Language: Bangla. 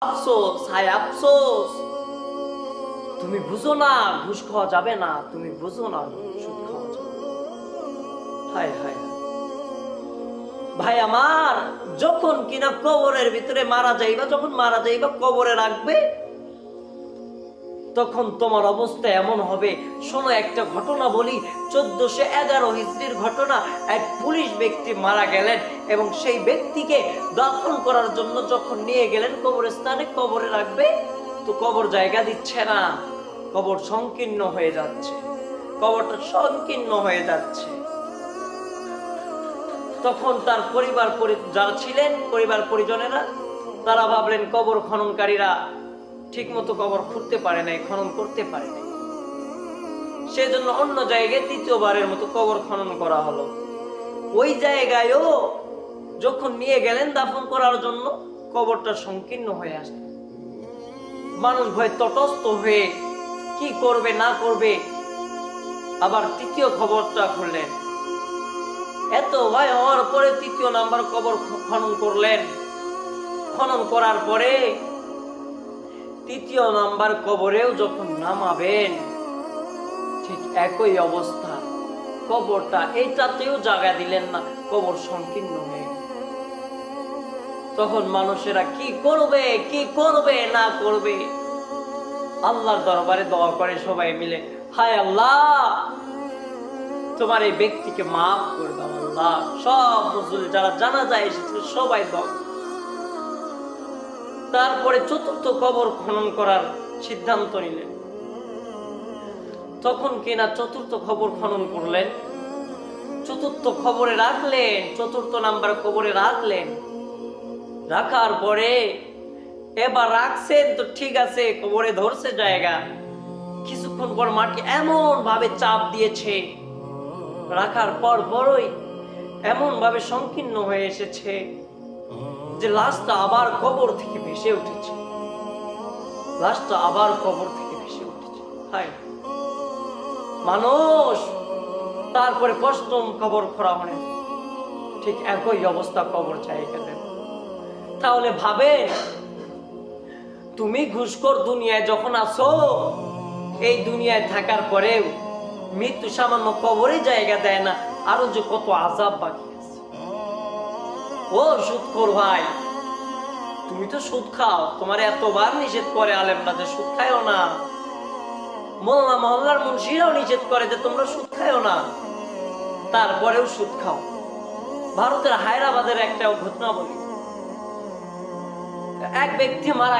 আফসোস, হায় আফসোস, তুমি বুঝো না ঘুষ খাওয়া যাবে না, তুমি বুঝো না সুদ খাওয়া যাবে না। হায় হায় ভাই আমার, যখন কিনা কবরের ভিতরে মারা যাইবা, যখন মারা যাইবা কবরে রাখবে, তখন তোমার অবস্থা এমন হবে। শোনো একটা ঘটনা বলি, 1411 হিজরির ঘটনা। এক পুলিশ ব্যক্তি মারা গেলেন এবং সেই ব্যক্তিকে দাফন করার জন্য যখন নিয়ে গেলেন কবরস্থানে, কবরে রাখবে, তো কবর জায়গা দিচ্ছে না, কবর সংকীর্ণ হয়ে যাচ্ছে, কবরটা সংকীর্ণ হয়ে যাচ্ছে। তখন তার পরিবার যারা ছিলেন, পরিবার পরিজনেরা, তারা ভাবলেন কবর খননকারীরা ঠিক মতো কবর খুঁড়তে পারে নাই, খনন করতে পারে নাই, সেজন্য অন্য জায়গায় তৃতীয়বারের মতো কবর খনন করা হলো। ওই জায়গায়ও যখন নিয়ে গেলেন দাফন করার জন্য, কবরটা সংকীর্ণ হয়ে আসে। মানুষ ভয় তটস্থ হয়ে কি করবে না করবে, আবার তৃতীয় খবরটা খুললেন। এত ভয় হওয়ার পরে তৃতীয় নাম্বার কবর খনন করলেন। খনন করার পরে তৃতীয় নাম্বার কবরেও যখন নামাবেন, ঠিক একই অবস্থা, কবরটা এইটাতেও জায়গা দিলেন না, কবর সংকীর্ণ হয়ে গেল। তখন মানুষেরা কি করবে, কি করবে না করবে, আল্লাহর দরবারে দোয়া করে সবাই মিলে, হায় আল্লাহ তোমার এই ব্যক্তিকে মাফ করে দাও আল্লাহ। সব মুসলিম যারা জানাজা এসেছিল সবাই দোয়া। তারপরে চতুর্থ কবর খনন করার সিদ্ধান্ত নিলেন। তখন কিনা চতুর্থ কবর খনন করলেন, চতুর্থ কবরে রাখলেন, চতুর্থ নাম্বার কবরে রাখলেন। রাখার পরে এবার রাখছেন তো ঠিক আছে, কবরে ধরছে জায়গা, কিছুক্ষণ পর মাটি এমন ভাবে চাপ দিয়েছে, রাখার পর বড়ই এমন ভাবে সংকীর্ণ হয়ে এসেছে যে লাশটা আবার কবর থেকে ভেসে উঠেছে, লাশটা আবার কবর থেকে ভেসে উঠেছে। হায় মানুষ। তারপরে পঞ্চম কবর খোঁড়া হলেন, ঠিক একই অবস্থা, কবর জায়গা দেন। তাহলে ভাবে, তুমি ঘুষখোর দুনিয়ায় যখন আছো, এই দুনিয়ায় থাকার পরেও মৃত্যু সামান্য কবরে জায়গা দেয় না, আরো যে কত আযাব বাকি আছে। ও সুদখোর ভাই, তুমি তো সুদ খাও, তোমার এতবার নিষেধ করে আলেমরা যে সুদ খায়ও না, মোল্লা মহল্লার মুন্সিরাও নিষেধ করে যে তোমরা সুদ খায়ও না, তারপরেও সুদ খাও। ভারতের হায়দ্রাবাদের একটা ঘটনা বলি। এক ব্যক্তি মারা